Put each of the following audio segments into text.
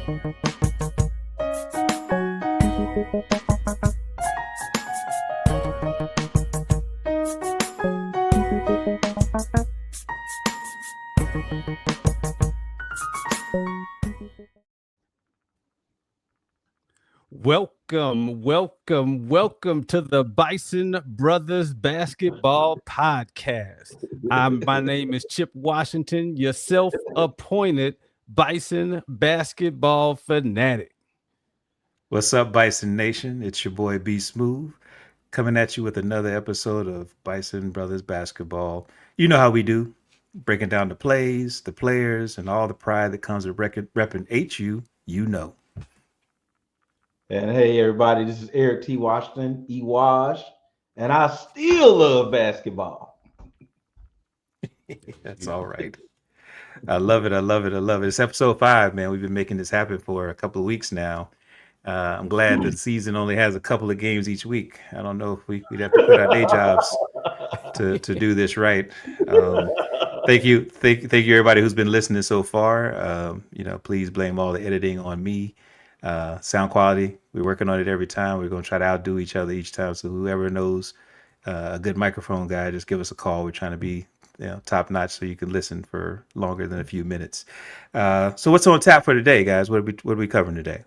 Welcome to the Bison Brothers Basketball Podcast. My name is Chip Washington, your self-appointed Bison basketball fanatic. What's up, Bison Nation? It's your boy B Smooth coming at you with another episode of Bison Brothers Basketball. You know how we do, breaking down the plays, the players, and all the pride that comes with repping HU, you know. And hey, everybody, this is Eric T. Washington, E-Wash, and I still love basketball. That's all right. I love it. It's episode 5, man. We've been making this happen for a couple of weeks now. I'm glad the season only has a couple of games each week. I don't know if we'd have to quit our day jobs to do this right. Thank you, everybody who's been listening so far. Please blame all the editing on me. Sound quality, we're working on it every time. We're going to try to outdo each other each time. So whoever knows a good microphone guy, just give us a call. We're trying to be top notch so you can listen for longer than a few minutes. So what's on tap for today, guys? What are we covering today?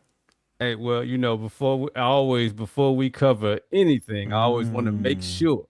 Hey, well, before we cover anything, I always want to make sure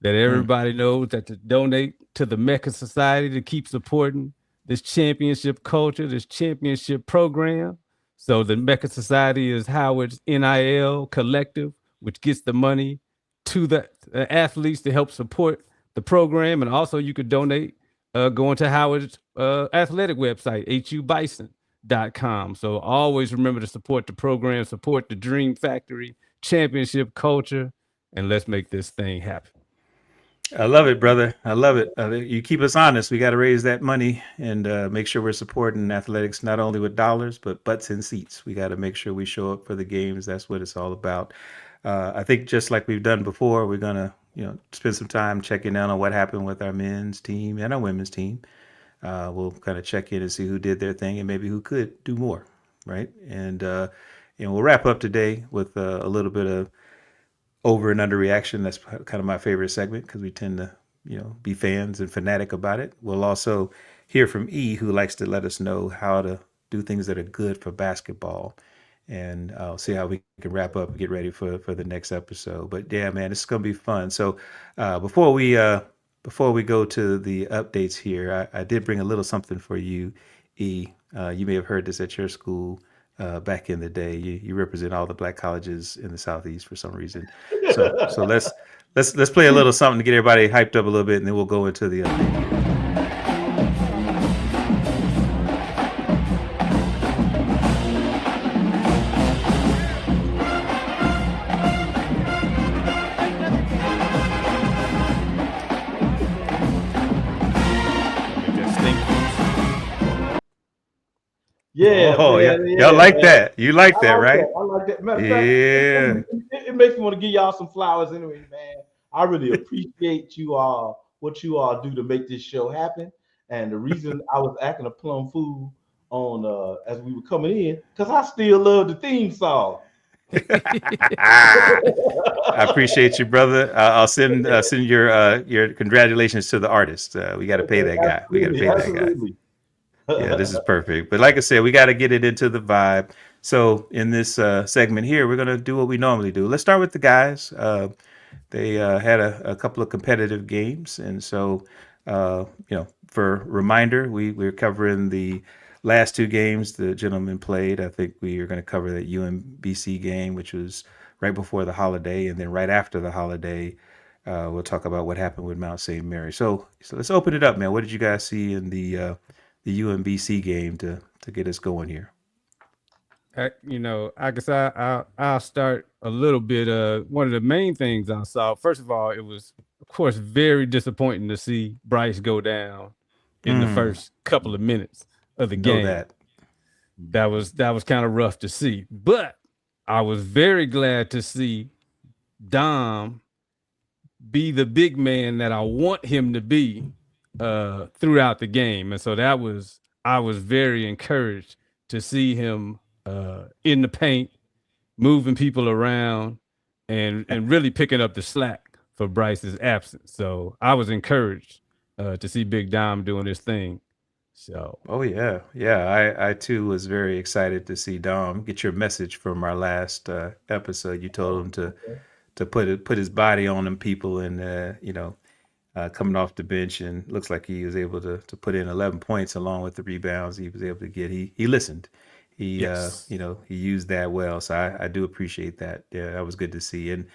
that everybody knows that to donate to the Mecca Society to keep supporting this championship culture, this championship program. So the Mecca Society is Howard's NIL collective, which gets the money to the athletes to help support the program. And also you could donate going to Howard's athletic website, hubison.com. So always remember to support the program, support the Dream Factory, championship culture, and let's make this thing happen. I love it, brother. I love it. You keep us honest. We got to raise that money and make sure we're supporting athletics, not only with dollars, but butts and seats. We got to make sure we show up for the games. That's what it's all about. I think just like we've done before, we're going to, spend some time checking in on what happened with our men's team and our women's team. We'll kind of check in and see who did their thing and maybe who could do more. Right. And we'll wrap up today with a little bit of over and underreaction. That's kind of my favorite segment because we tend to, be fans and fanatic about it. We'll also hear from E, who likes to let us know how to do things that are good for basketball. And I'll see how we can wrap up and get ready for the next episode. But yeah, man, it's going to be fun. So before we go to the updates here, I did bring a little something for you, E. You may have heard this at your school. Back in the day, you represent all the black colleges in the Southeast for some reason. So let's play a little something to get everybody hyped up a little bit, and then we'll go into the update here. Yeah. Oh, man, yeah. Y'all like that. You like that, right? I like that. Matter Yeah. Fact, it makes me want to give y'all some flowers anyway, man. I really appreciate you all, what you all do to make this show happen. And the reason I was acting a plum fool on as we were coming in, because I still love the theme song. I appreciate you, brother. I'll send your congratulations to the artist. We got to pay that guy. We got to pay that guy. Yeah, this is perfect. But like I said, we got to get it into the vibe. So in this segment here, we're going to do what we normally do. Let's start with the guys. They had a couple of competitive games. And so, for reminder, we're covering the last 2 games the gentlemen played. I think we are going to cover that UMBC game, which was right before the holiday. And then right after the holiday, we'll talk about what happened with Mount St. Mary. So let's open it up, man. What did you guys see in the UMBC game to get us going here? I guess I'll start a little bit. One of the main things I saw, first of all, it was, of course, very disappointing to see Bryce go down in the first couple of minutes of the game. That was kind of rough to see. But I was very glad to see Dom be the big man that I want him to be throughout the game. And so I was very encouraged to see him in the paint, moving people around, and really picking up the slack for Bryce's absence. So I was encouraged to see Big Dom doing his thing. So Oh yeah, yeah. I too was very excited to see Dom get your message from our last episode. You told Oh, him okay. to put his body on them people, and coming off the bench, and looks like he was able to put in 11 points along with the rebounds he was able to get. He listened. yes, He used that well. So I do appreciate that. Yeah, that was good to see. And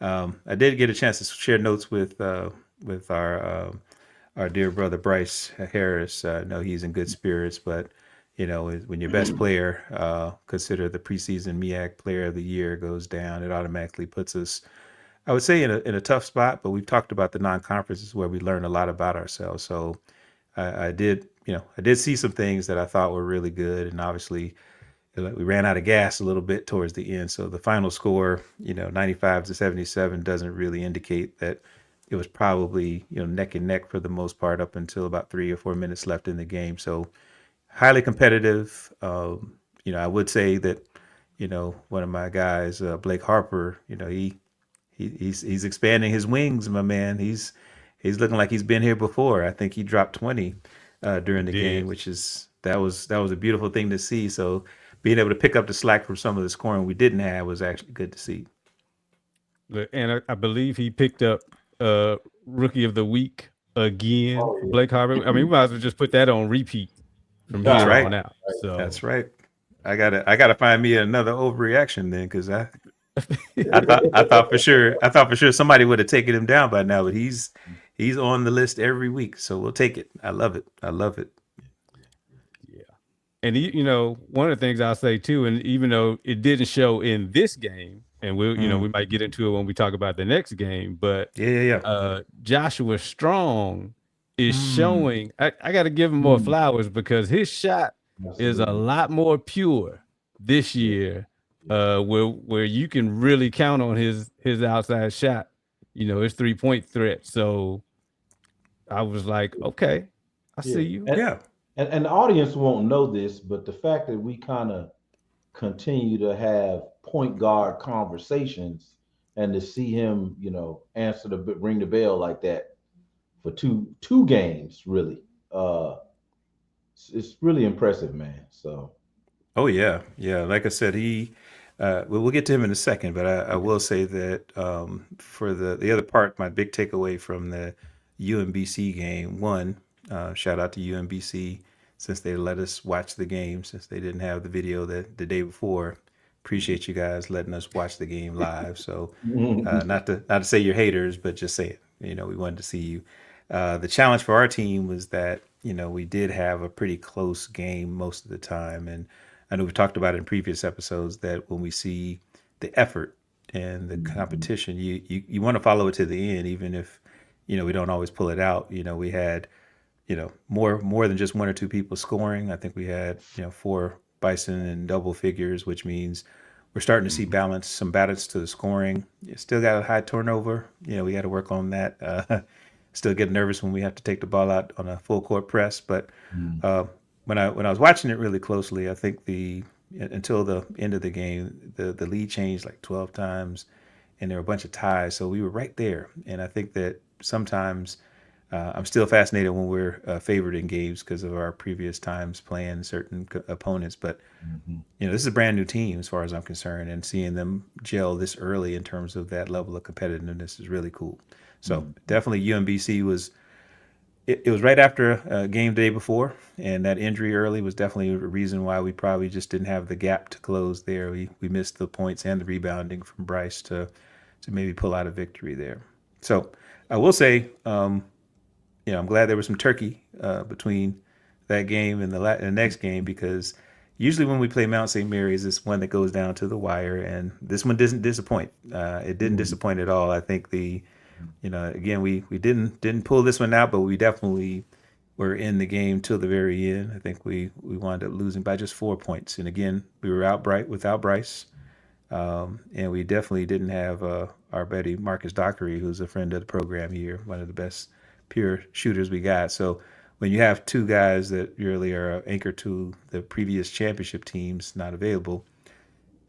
I did get a chance to share notes with our dear brother Bryce Harris. I know he's in good spirits, but when your best player, consider the preseason MEAC Player of the Year, goes down, it automatically puts us, I would say, in a tough spot. But we've talked about the non-conferences where we learn a lot about ourselves. So I did see some things that I thought were really good, and obviously we ran out of gas a little bit towards the end. So the final score, 95-77, doesn't really indicate that it was probably neck and neck for the most part up until about 3 or 4 minutes left in the game. So highly competitive. I would say that one of my guys, Blake Harper, he's expanding his wings, my man. He's looking like he's been here before. I think he dropped 20 he during the game, did. which is that was a beautiful thing to see. So being able to pick up the slack from some of the scoring we didn't have was actually good to see. And I believe he picked up Rookie of the Week again for Oh Blake Harper. I mean, we might as well just put that on repeat from That's yeah. here on right. out. That's So right. I gotta find me another overreaction then, because I thought for sure somebody would have taken him down by now, but he's on the list every week, so we'll take it. I love it. I love it. yeah. And one of the things I'll say too, and even though it didn't show in this game, and we might get into it when we talk about the next game, but Yeah, yeah, yeah. Joshua Strong is Mm, showing. I got to give him more Mm, flowers because his shot is a absolutely. lot more pure this Yeah. year, Yeah. where you can really count on his outside shot, his 3-point threat. So I was like, okay, I Yeah. see you. And, yeah. and the audience won't know this, but the fact that we kind of continue to have point guard conversations and to see him, answer ring the bell like that for two games, really, it's really impressive, man. So Oh yeah, yeah. Like I said, we'll get to him in a second, but I will say that for the other part, my big takeaway from the UMBC game, one, shout out to UMBC, since they let us watch the game, since they didn't have the video the day before. Appreciate you guys letting us watch the game live. So not to say you're haters, but just say it. We wanted to see you. The challenge for our team was that we did have a pretty close game most of the time, and I know we've talked about it in previous episodes that when we see the effort and the competition, you want to follow it to the end, even if we don't always pull it out. We had more than just one or two people scoring. I think we had four Bison in double figures, which means we're starting to see some balance to the scoring. You still got a high turnover. We got to work on that. Still get nervous when we have to take the ball out on a full court press, but uh, when I was watching it really closely, I think the until the end of the game, the lead changed like 12 times, and there were a bunch of ties. So we were right there, and I think that sometimes I'm still fascinated when we're favored in games because of our previous times playing certain opponents. But Mhm. this is a brand new team as far as I'm concerned, and seeing them gel this early in terms of that level of competitiveness is really cool. So Mhm. definitely UMBC was it was right after a game day before, and that injury early was definitely a reason why we probably just didn't have the gap to close there. We missed the points and the rebounding from Bryce to maybe pull out a victory there. So I will say, I'm glad there was some turkey between that game and the next game, because usually when we play Mount St. Mary's, it's one that goes down to the wire, and this one doesn't disappoint. It didn't Mhm. disappoint at all. I think again, we didn't pull this one out, but we definitely were in the game till the very end. I think we wound up losing by just 4 points, and again, we were without Bryce, and we definitely didn't have our buddy Marcus Dockery, who's a friend of the program here, one of the best pure shooters we got. So when you have two guys that really are anchored to the previous championship teams not available,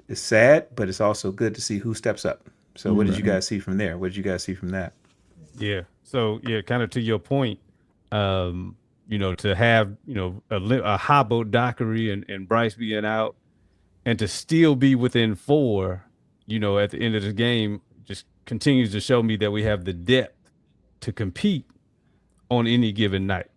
it's sad, but it's also good to see who steps up. So what did you guys see from there? What did you guys see from that? Yeah. So yeah, kind of to your point, to have, a Hobbo, Dockery and Bryce being out and to still be within four, at the end of the game just continues to show me that we have the depth to compete on any given night.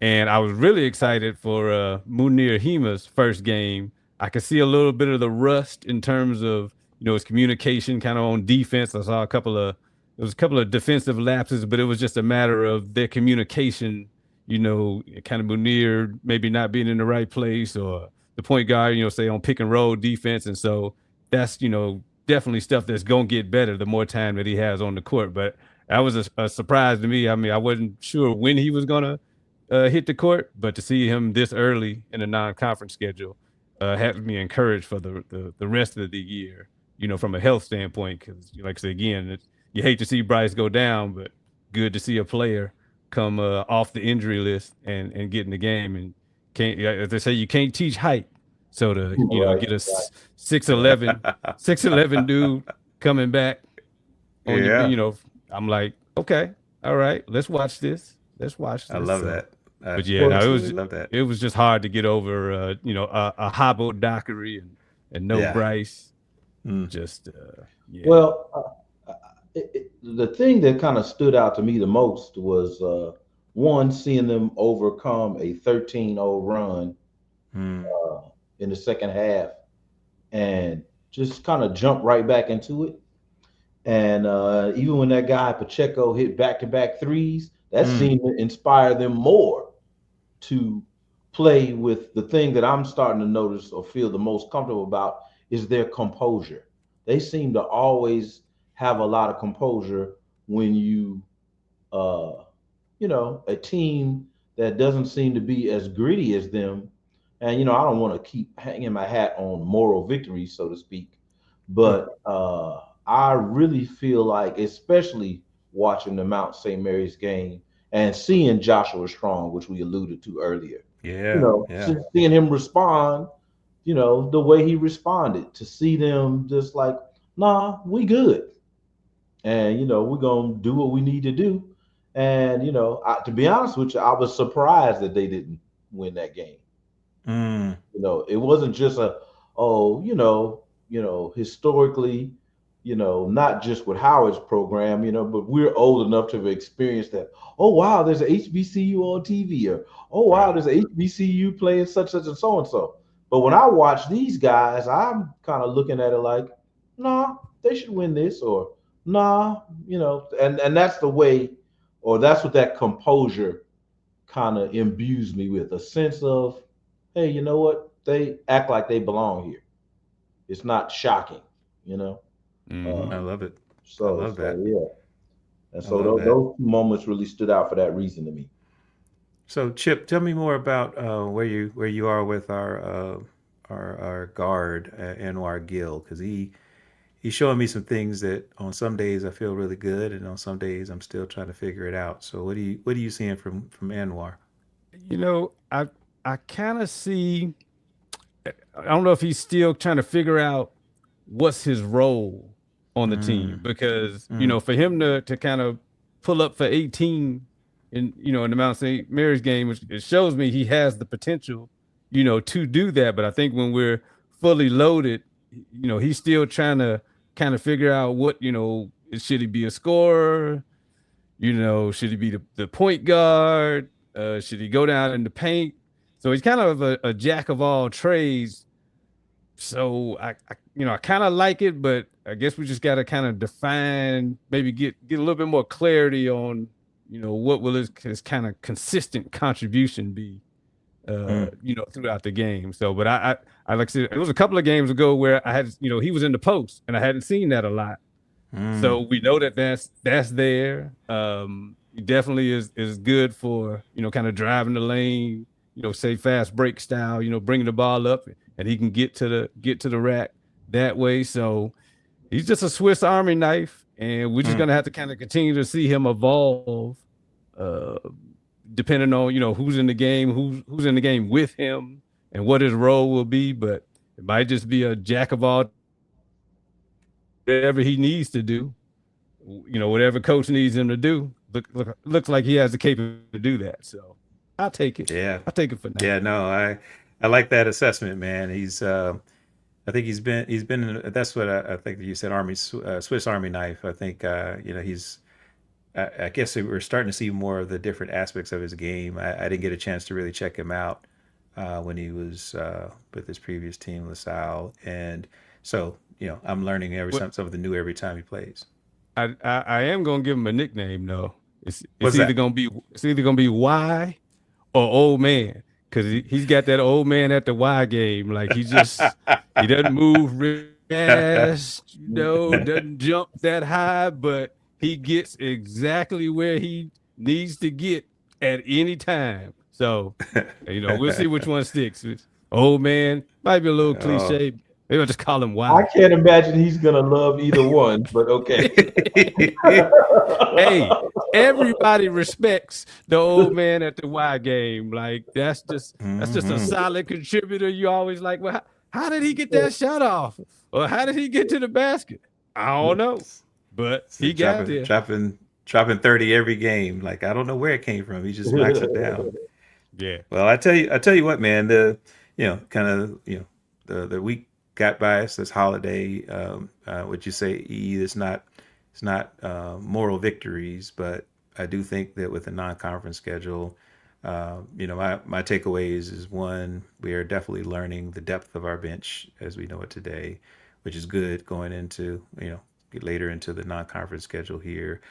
And I was really excited for Munir Hima's first game. I could see a little bit of the rust in terms of, his communication kind of on defense. I saw there was a couple of defensive lapses, but it was just a matter of their communication, kind of Munir maybe not being in the right place or the point guard, say on pick and roll defense. And so that's, definitely stuff that's going to get better the more time that he has on the court. But that was a surprise to me. I mean, I wasn't sure when he was going to hit the court, but to see him this early in a non-conference schedule has me encouraged for the rest of the year, from a health standpoint. Because, like I said, again, you hate to see Bryce go down, but good to see a player come off the injury list and get in the game. And can't, as they say, you can't teach height. So to get a 6'11" dude coming back on your, I'm like, okay, all right, let's watch this. Let's watch this. I love that. But yeah, no, love that. It was just hard to get over, a Hobbo, Dockery and no Bryce. Just yeah. Well, the thing that kind of stood out to me the most was one, seeing them overcome a 13-0 run in the second half and just kind of jump right back into it. And even when that guy Pacheco hit back-to-back threes, that seemed to inspire them more to play with the thing that I'm starting to notice or feel the most comfortable about is their composure. They seem to always have a lot of composure when a team that doesn't seem to be as gritty as them. And, I don't want to keep hanging my hat on moral victories, so to speak, but I really feel like, especially watching the Mount St. Mary's game and seeing Joshua Strong, which we alluded to earlier. Seeing him respond, the way he responded, to see them just like, nah, we good. And, we're going to do what we need to do. And, to be honest with you, I was surprised that they didn't win that game. It wasn't just historically, not just with Howard's program, but we're old enough to have experienced that. Oh, wow, there's an HBCU on TV, or, oh, wow, there's an HBCU playing such and so. But when I watch these guys, I'm kind of looking at it like, nah, they should win this, or nah, and that's the way, or that's what that composure kind of imbues me with, a sense of, hey, you know what? They act like they belong here. It's not shocking, I love it. I love that. Yeah. And so those two moments really stood out for that reason to me. So Chip, tell me more about where you are with our guard, Anwar Gill, because he's showing me some things that on some days I feel really good, and on some days I'm still trying to figure it out. So what are you seeing from Anwar? I kind of see. I don't know if he's still trying to figure out what's his role on the team, because for him to kind of pull up for 18 in the Mount St. Mary's game, it shows me he has the potential to do that. But I think when we're fully loaded, he's still trying to kind of figure out what, should he be a scorer, should he be the point guard, should he go down in the paint? So he's kind of a jack of all trades. So I kind of like it, but I guess we just got to kind of define, maybe get a little bit more clarity on, what will his kind of consistent contribution be, throughout the game. So, but I like I said, it was a couple of games ago where I had, he was in the post and I hadn't seen that a lot. So we know that's there. He definitely is good for, kind of driving the lane, say fast break style, bringing the ball up, and he can get to the rack that way. So he's just a Swiss Army knife, and we're just gonna have to kind of continue to see him evolve, depending on who's in the game, who's in the game with him, and what his role will be. But it might just be a jack of all trades, whatever he needs to do. Whatever coach needs him to do. Looks like he has the capability to do that. So I'll take it. Yeah, I'll take it for now. yeah. No, I like that assessment, man. I think he's been. That's what I think that you said. Swiss Army knife. I think he's. I guess we're starting to see more of the different aspects of his game. I didn't get a chance to really check him out when he was with his previous team, LaSalle, and so I'm learning What something new every time he plays. I am gonna give him a nickname though. It's What's either that? gonna be Y or old man, because he's got that old man at the Y game. Like he doesn't move real fast, doesn't jump that high, but he gets exactly where he needs to get at any time. So, we'll see which one sticks. Old man might be a little Oh. cliche. Maybe I'll just call him I Y. can't imagine he's gonna love either one, but okay. Hey, everybody respects the old man at the Y game. Like that's just a Hmm. solid contributor. You always like, well, how did he get that shot off? Or how did he get to the basket? I don't know. But So he got dropping, there. dropping, dropping 30 every game. Like I don't know where it came from. He just knocks it down. Yeah. Well, I tell you what, man. Kind of, the week got by us. This holiday, what you say, it's not moral victories, but I do think that with a non-conference schedule, my takeaways is one, we are definitely learning the depth of our bench as we know it today, which is good going into get later into the non-conference schedule here.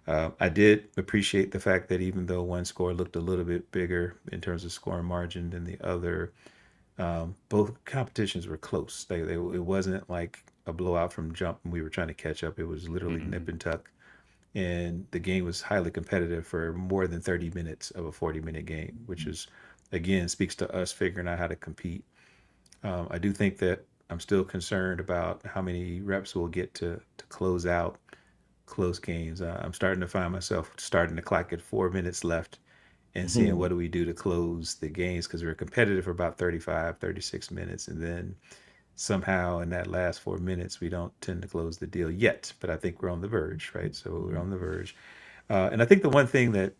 I did appreciate the fact that even though one score looked a little bit bigger in terms of scoring margin than the other, both competitions were close. It wasn't like a blowout from jump and we were trying to catch up. It was literally nip Mhm. and tuck. And the game was highly competitive for more than 30 minutes of a 40-minute game, which is, again, speaks to us figuring out how to compete. I do think that I'm still concerned about how many reps we'll get to close out close games. I'm starting to find myself starting to clock at 4 minutes left and seeing what do we do to close the games because we're competitive for about 35, 36 minutes. And then somehow in that last 4 minutes, we don't tend to close the deal yet. But I think we're on the verge, right? So we're on the verge. And I think the one thing that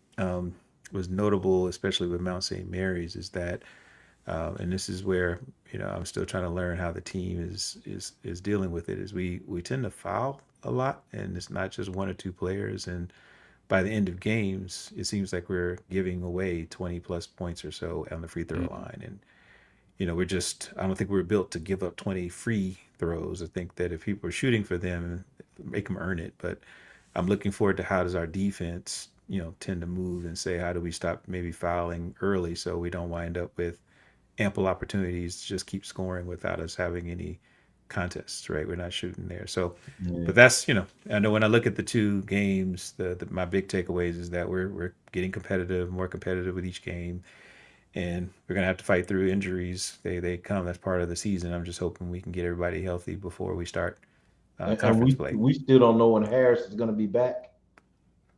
was notable, especially with Mount St. Mary's, is that and this is where I'm still trying to learn how the team is dealing with it. Is we tend to foul a lot, and it's not just one or two players. And by the end of games, it seems like we're giving away 20 plus points or so on the free throw Mhm. line. And I don't think we're built to give up 20 free throws. I think that if people are shooting for them, make them earn it. But I'm looking forward to how does our defense tend to move and say how do we stop maybe fouling early so we don't wind up with ample opportunities to just keep scoring without us having any contests, right? We're not shooting there. So, Yeah. but that's, I know when I look at the two games, my big takeaways is that we're getting competitive, more competitive with each game, and we're gonna have to fight through injuries. They come. That's part of the season. I'm just hoping we can get everybody healthy before we start And conference we play. we still don't know when Harris is gonna be back.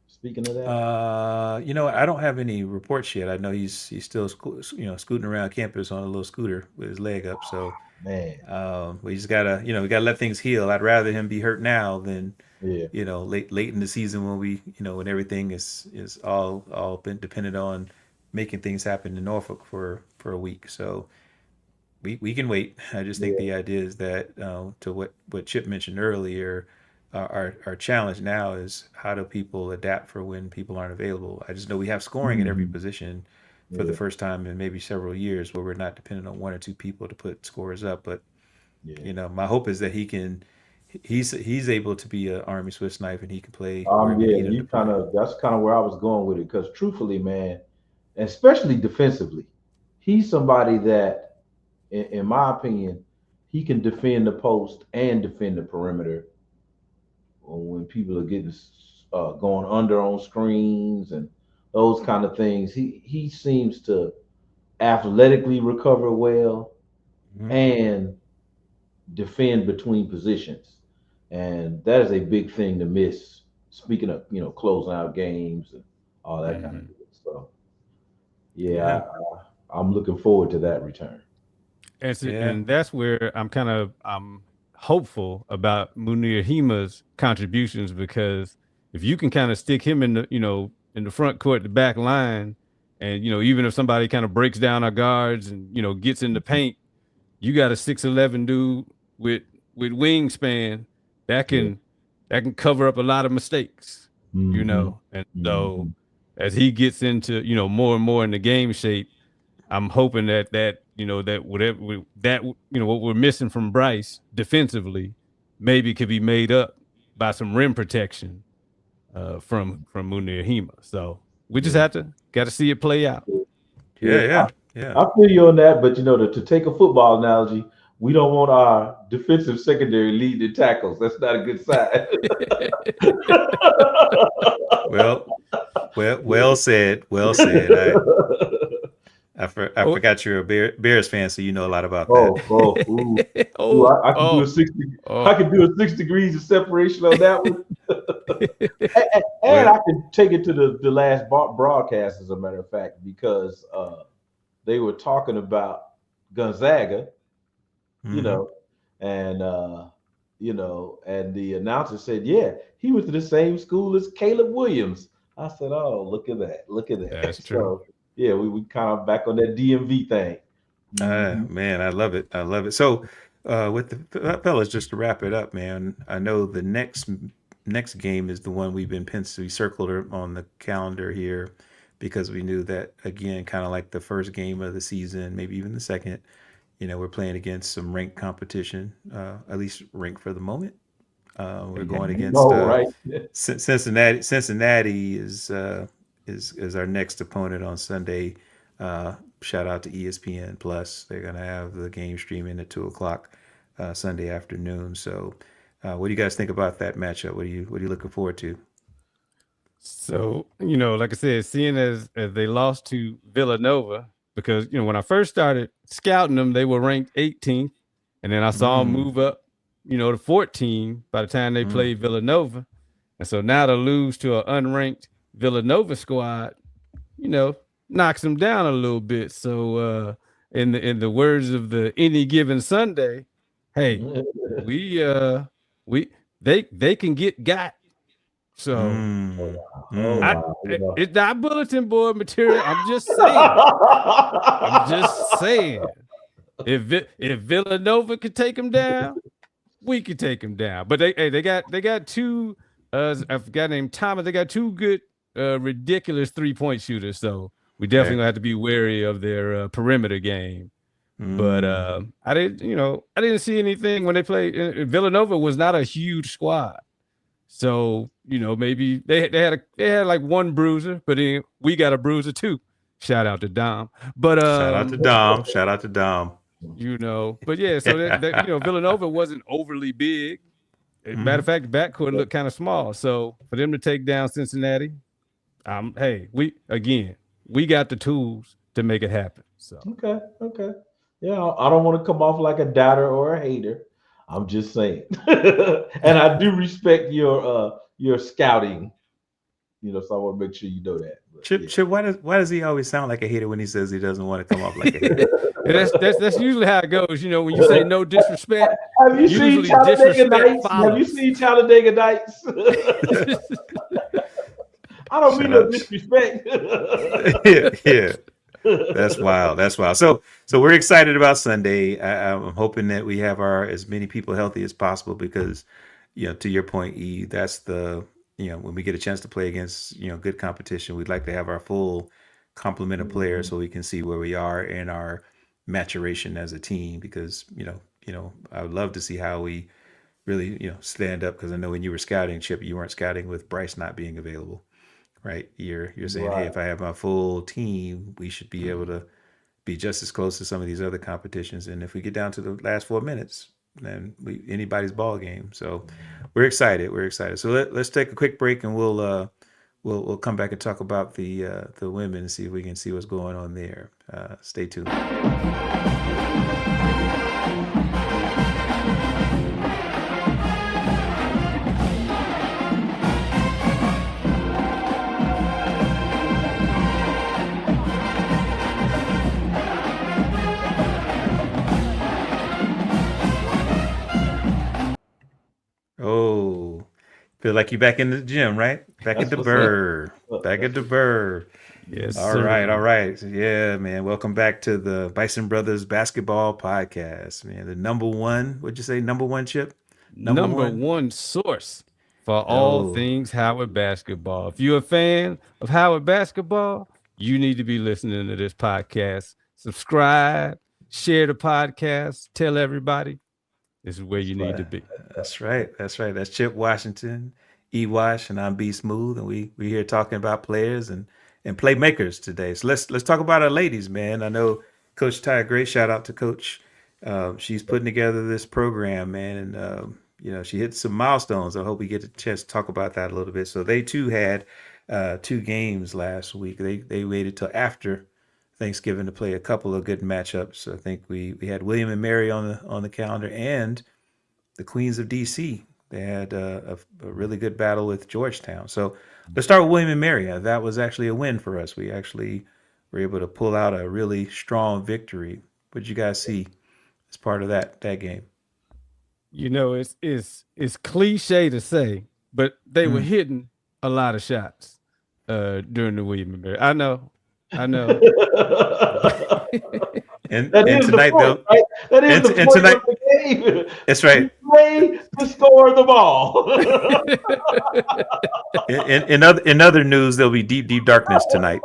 Speaking of that, I don't have any reports yet. I know he's still scooting around campus on a little scooter with his leg up. So man, we just gotta we gotta let things heal. I'd rather him be hurt now than yeah, late in the season when when everything is all been dependent on making things happen in Norfolk for a week. So we can wait. I just think yeah. the idea is that to what Chip mentioned earlier, our challenge now is how do people adapt for when people aren't available. I just know we have scoring at every Mhm. position for the Yeah, first time in maybe several years where we're not dependent on one or two people to put scores up. But yeah. my hope is that he's able to be an Army Swiss knife and he can play where we Yeah. need him to You kind play. of that's kind of where I was going with it because truthfully, man, especially defensively, he's somebody that, in my opinion, he can defend the post and defend the perimeter when people are getting going under on screens and those kind of things. He seems to athletically recover well Hmm. and defend between positions, and that is a big thing to miss. Speaking of closing out games and all that kind of Mhm. good stuff. Yeah, Yeah. I'm looking forward to that return. Yeah. And that's where I'm hopeful about Munir Hima's contributions, because if you can kind of stick him in the in the front court, the back line, and even if somebody kind of breaks down our guards and gets in the paint, you got a 6'11" dude with wingspan that Yeah. can cover up a lot of mistakes. Hmm. And so Hmm. as he gets into more and more in the game shape, I'm hoping that whatever what we're missing from Bryce defensively maybe could be made up by some rim protection from Munir Hima. So we just Yeah. got to see it play out. Yeah. Yeah. Yeah. Yeah. I feel you on that, but to take a football analogy, we don't want our defensive secondary lead in tackles. That's not a good sign. Well, well said. Well said. I oh, forgot you're a Bears fan, so you know a lot about that. Oh, oh, ooh, ooh, oh, I can do a oh, 60. I oh. can do a 6 degrees of separation on that one, and Well, I can take it to the last broadcast, as a matter of fact, because they were talking about Gonzaga, you hmm know, and and the announcer said, "Yeah, he went to the same school as Caleb Williams." I said, "Oh, look at that! Look at that!" That's true. So yeah, we kind of back on that DMV thing. Hmm. man, I love it. I love it. So, with the fellas, just to wrap it up, man, I know the next game is the one we've been we circled it on the calendar here because we knew that again, kind of like the first game of the season, maybe even the second. We're playing against some ranked competition, at least ranked for the moment. We're going against No, right? Cincinnati. Cincinnati is our next opponent on Sunday. Shout out to ESPN Plus. They're gonna have the game streaming at 2 o'clock Sunday afternoon. So, what do you guys think about that matchup? What are you looking forward to? So, like I said, seeing as they lost to Villanova, because when I first started scouting them, they were ranked 18th, and then I saw them Mm, move up, to 14 by the time they mm. played Villanova, and so now to lose to an unranked Villanova squad, you know, knocks them down a little bit. So, in the words of the Any Given Sunday, hey, we they can get got. So Mm, Oh I mm. wow, you know. it's not bulletin board material. I'm just saying. I'm just saying. If Villanova could take them down, we could take them down. But they got two I forgot named Thomas. They got two good ridiculous 3-point shooters. So we definitely Okay. gonna have to be wary of their perimeter game. But Mm, I didn't see anything when they played. Villanova was not a huge squad. So maybe they had like one bruiser, but then we got a bruiser too. Shout out to Dom. But shout out to Dom. Shout out to Dom. but yeah, so that Villanova wasn't overly big. Matter of hmm fact, the backcourt looked kind of small. So for them to take down Cincinnati, hey, we got the tools to make it happen. So Okay, okay. Yeah, I don't want to come off like a doubter or a hater. I'm just saying. And I do respect your scouting, so I want to make sure you know that. But Chip, yeah. Chip, why does he always sound like a hater when he says he doesn't want to come off like a hater? and that's usually how it goes. When you say no disrespect, Have you seen usually Talladega disrespect Nights? Have you follows. seen Talladega Nights? I don't mean Shout no out. disrespect. Yeah, yeah. That's wild. That's wild. So we're excited about Sunday. I'm hoping that we have our as many people healthy as possible because, to your point, E, that's when we get a chance to play against good competition, we'd like to have our full complement of players so we can see where we are in our maturation as a team. Because I would love to see how we really stand up because I know when you were scouting, Chip, you weren't scouting with Bryce not being available, right? You're saying, hey, Right. if I have my full team, we should be able to be just as close to some of these other competitions. And if we get down to the last 4 minutes, then anybody's ball game. So we're excited. We're excited. So let's take a quick break and we'll come back and talk about the women and see if we can see what's going on there. Stay tuned. Oh, feel like you're back in the gym, right? Back at That's the what's up. burr. Back at That's the what's burr. Yes, All right, all sir. right. Yeah, man. Welcome back to the Bison Brothers Basketball Podcast, man. The number one, what'd you say? Number one, Chip? Number Number one? one source for all Oh, things Howard basketball. If you're a fan of Howard basketball, you need to be listening to this podcast. Subscribe, share the podcast, tell everybody. This is where you need to right. be. That's right. That's right. That's Chip Washington, E Wash, and I'm B Smooth, and we here talking about players and playmakers today. So let's talk about our ladies, man. I know Coach Ty Gray. Shout out to Coach. She's putting together this program, man, and she hit some milestones. I hope we get a chance to talk about that a little bit. So they too had 2 games last week. They waited till after Thanksgiving to play a couple of good matchups. I think we had William and Mary on the calendar, and the Queens of DC. They had a really good battle with Georgetown. So let's start with William and Mary. That was actually a win for us. We actually were able to pull out a really strong victory. What did you guys see as part of that game? You know, it's cliche to say, but they were hitting a lot of shots during the William and Mary. I know. And That and is the tonight point, they'll right? That is and, the and point tonight of the game. that's You right. play to score the ball. In other news, there'll be deep darkness tonight.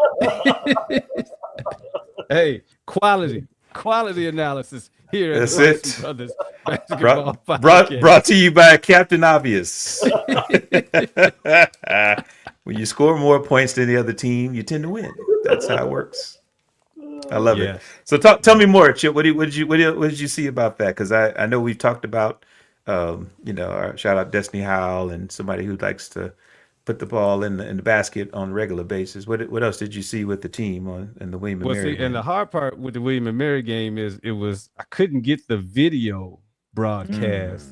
Hey, quality analysis here at the That's Bison it. Brothers Basketball Brought Podcast. to you by Captain Obvious. When you score more points than the other team, you tend to win. That's how it works. I love it. Yes. So tell me more, Chip. What did you see about that? Because I know we've talked about our shout out Destiny Howell and somebody who likes to put the ball in the basket on a regular basis. What else did you see with the team in the William and Well, Mary see, and the win? hard part with the William and Mary game is I couldn't get the video broadcast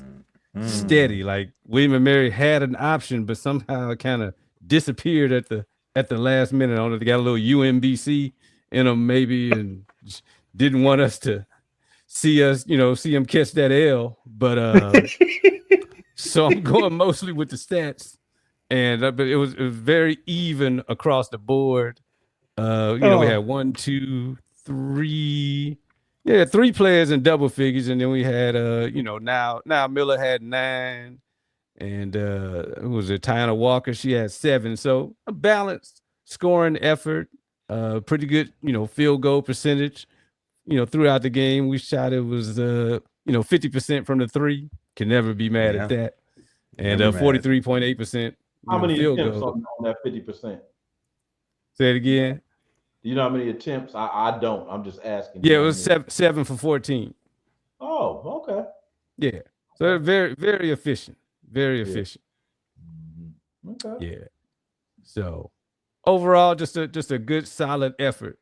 steady. Like William and Mary had an option, but somehow it kind of disappeared at the last minute. I don't know if they got a little UMBC in them maybe, and just didn't want us to see them catch that L. But so I'm going mostly with the stats, and but it was very even across the board. We had Oh, one, two, three, yeah, three players in double figures, and then we had now Miller had 9, and who was it? Tiana Walker, she had 7. So a balanced scoring effort, pretty good, field goal percentage, throughout the game. We shot it was 50% from the three. Can never be mad at yeah. that. And Never mad. 43.8%, How many field attempts goal. on that 50%? Say it again. Do you know how many attempts? I don't. I'm just asking. Do you Yeah, it know how was many? 7 for 14. Oh, okay. Yeah. So they're very, very efficient. Very Yeah. efficient. Okay. Yeah. So overall, just a good solid effort,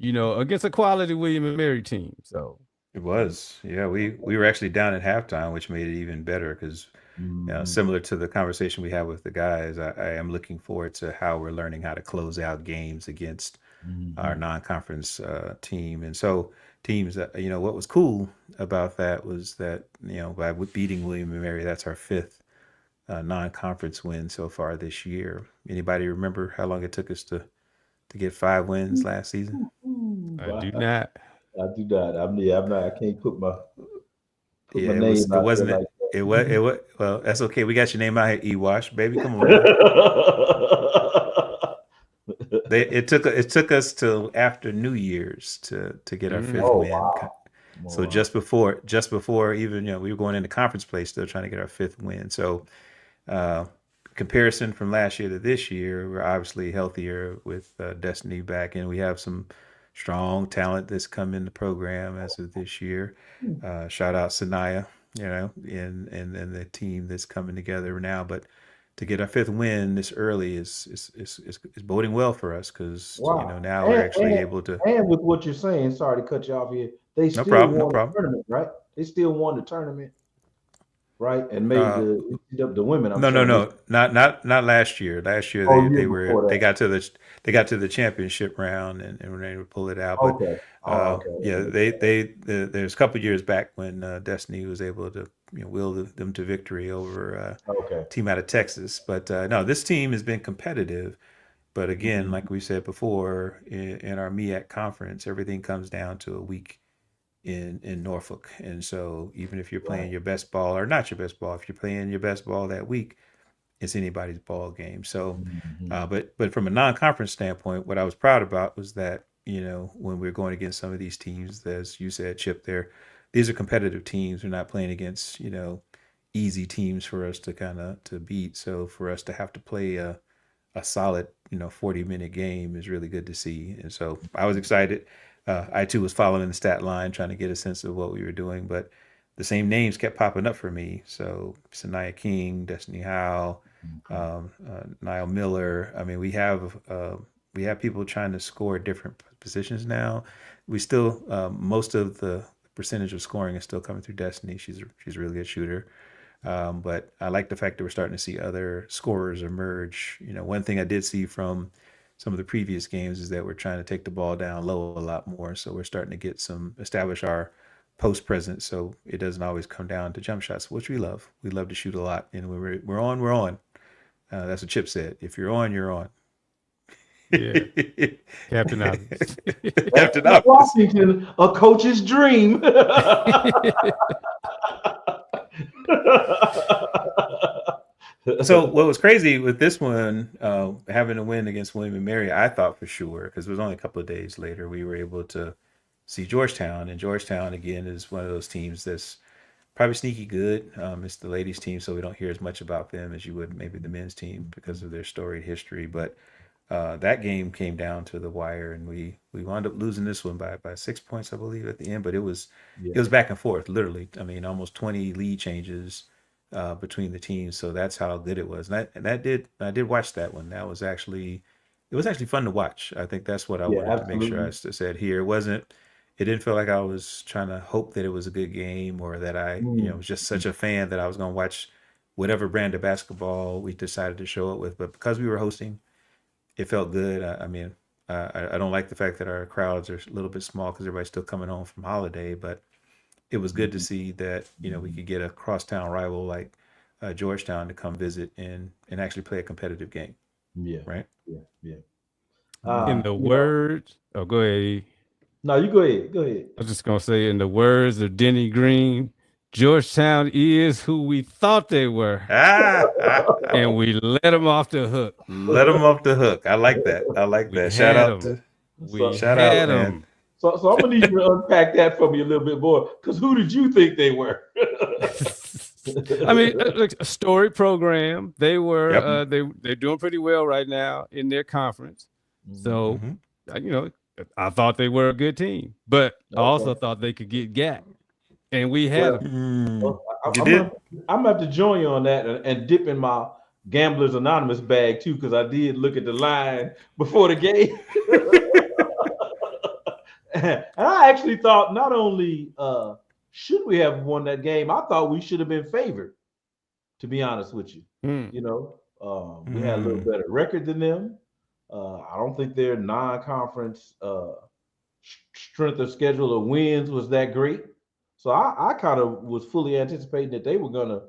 against a quality William and Mary team. So It was. Yeah, we were actually down at halftime, which made it even better because similar to the conversation we had with the guys, I am looking forward to how we're learning how to close out games against our non-conference team. And so teams that, what was cool about that was that, by beating William and Mary, that's our 5th non-conference win so far this year. Anybody remember how long it took us to get 5 wins last season? I do I, not. I do not. I'm not. I can't put my Yeah, name it out there wasn't like it was that. it was well, that's okay. We got your name out here, E-Wash, baby. Come on now. It took us till after New Year's to get our 5th Oh Mm. win. wow. Oh So wow. just before even we were going into conference play, still trying to get our 5th win. So uh, comparison from last year to this year, we're obviously healthier with Destiny back, and we have some strong talent that's come in the program as of this year. Shout out Saniyah, and the team that's coming together now. But to get our 5th win this early is boding well for us because Wow. now we're And, actually and able to. and with what you're saying, sorry to cut you off here, they No still problem, no won the problem. tournament, right? They still won the tournament, right? And made Uh, the women, I'm No, no, saying they no, not last year. Last year oh year they before were they that. got to the championship round and were able to pull it out. But Okay. Oh, okay. That yeah, makes sense. there's a couple years back when Destiny was able to will them to victory over Okay. a team out of Texas. But no, this team has been competitive. But again, Mhm. like we said before, in our MEAC conference, everything comes down to a week in Norfolk. And so even if you're playing Right. your best ball or not your best ball, if you're playing your best ball that week, it's anybody's ball game. So, Mhm. but from a non-conference standpoint, what I was proud about was that when we're going against some of these teams, as you said, Chip, these are competitive teams. We're not playing against easy teams for us to kind of to beat. So for us to have to play a solid 40-minute game is really good to see. And so I was excited. I too was following the stat line, trying to get a sense of what we were doing, but the same names kept popping up for me. So Saniyah King, Destiny Howell, Okay. Niall Miller. I mean, we have people trying to score different positions now. We still most of the percentage of scoring is still coming through Destiny. She's a really good shooter. But I like the fact that we're starting to see other scorers emerge. One thing I did see from some of the previous games is that we're trying to take the ball down low a lot more. So we're starting to establish our post presence. So it doesn't always come down to jump shots, which we love. We love to shoot a lot, and when we're on, we're on. That's what Chip said. If you're on, you're on. Yeah, Captain Obvious. That's Captain Chip Obvious. Washington, a coach's dream. So what was crazy with this one, having a win against William and Mary, I thought for sure, because it was only a couple of days later, we were able to see Georgetown. And Georgetown, again, is one of those teams that's probably sneaky good. It's the ladies' team, so we don't hear as much about them as you would maybe the men's team because of their storied history. But that game came down to the wire, and we wound up losing this one by 6 points, I believe, at the end. But Yeah. it was back and forth, literally. I mean, almost 20 lead changes between the teams, so that's how good it was. I did watch that one. It was actually fun to watch. I think that's what I Yeah, wanted to make sure I absolutely. said here. It didn't feel like I was trying to hope that it was a good game or that I Mm. was just such a fan that I was going to watch whatever brand of basketball we decided to show up with. But because we were hosting, it felt good. I mean, I don't like the fact that our crowds are a little bit small because everybody's still coming home from holiday, but it was good to Mhm. see that we Mhm. could get a crosstown rival like Georgetown to come visit and actually play a competitive game, Yeah. right? Yeah. Yeah. In the You know, words, oh, go ahead. E. no, you go ahead. Go ahead. I was just gonna say, in the words of Denny Green, Georgetown is who we thought they were, and we let them off the hook. Let them off the hook. I like that. I like We that. had them. We So, Shout out, had man. them. so I'm gonna need you to unpack that for me a little bit more. Because who did you think they were? I mean, like a story program. They were Yep. they're doing pretty well right now in their conference. So, Hmm. you know, I thought they were a good team, but I also Okay. thought they could get gat, and we had Well, them. Mm. well, You did. I'm gonna have to join you on that and dip in my Gamblers Anonymous bag too, because I did look at the line before the game. And I actually thought not only should we have won that game, I thought we should have been favored, to be honest with you. Hmm. We had a little Mm. better record than them. I don't think their non-conference strength of schedule of wins was that great. So I kind of was fully anticipating that they were gonna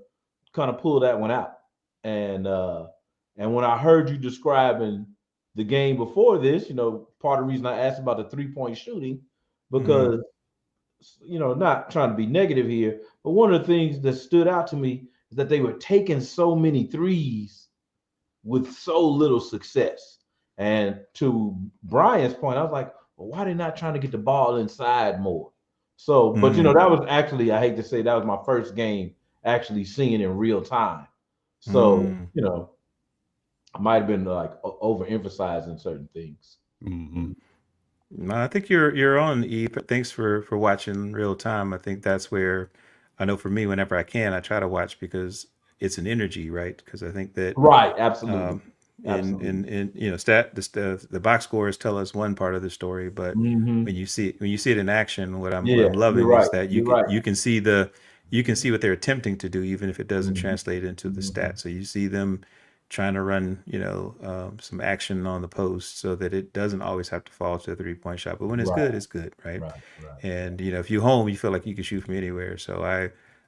kind of pull that one out. And when I heard you describing the game before this, part of the reason I asked about the 3-point shooting, Mm. because not trying to be negative here, but one of the things that stood out to me is that they were taking so many threes with so little success. And to Brian's point, I was like, well, why are they not trying to get the ball inside more? So, but Mm. that was actually, I hate to say, that was my first game actually seeing in real time. So, Mm. I might have been like overemphasizing certain things. Hmm. No, I think you're on, E. But thanks for watching real time. I think that's where I know for me, whenever I can, I try to watch because it's an energy, right? Because I think that Right, absolutely. um, Absolutely. in the box scores tell us one part of the story, but Hmm. when you see it in action, what Yeah, I'm you're loving right. is that You're right. you can see what they're attempting to do, even if it doesn't Hmm. translate into the Hmm. stats. So you see them trying to run, some action on the post so that it doesn't always have to fall to a 3 point shot. But when Right, it's good, right? right, right. And if you home, you feel like you can shoot from anywhere. So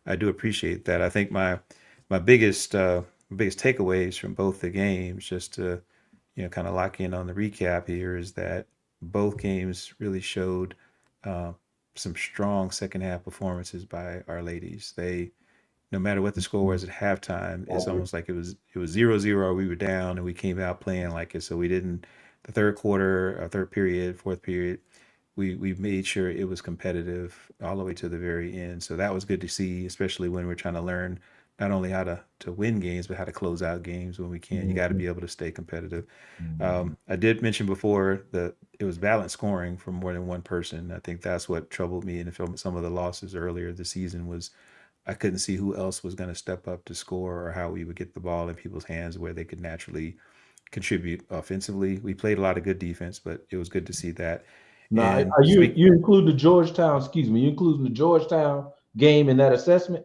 I do appreciate that. I think my biggest takeaways from both the games, just to kind of lock in on the recap here, is that both games really showed uh, some strong second half performances by our ladies. They, no matter what the score was at halftime, I it's agree. almost like it was 0-0. We were down and we came out playing like it. So we didn't, the third quarter, third period, fourth period, we made sure it was competitive all the way to the very end. So that was good to see, especially when we're trying to learn not only how to win games, but how to close out games when we can. You got to Mhm. be able to stay competitive. Mhm. I did mention before that it was balanced scoring from more than one person. I think that's what troubled me in some of the losses earlier this season was I couldn't see who else was going to step up to score or how we would get the ball in people's hands where they could naturally contribute offensively. We played a lot of good defense, but it was good to see that. Now, And are you speak, you include the Georgetown? Excuse me, you including the Georgetown game in that assessment?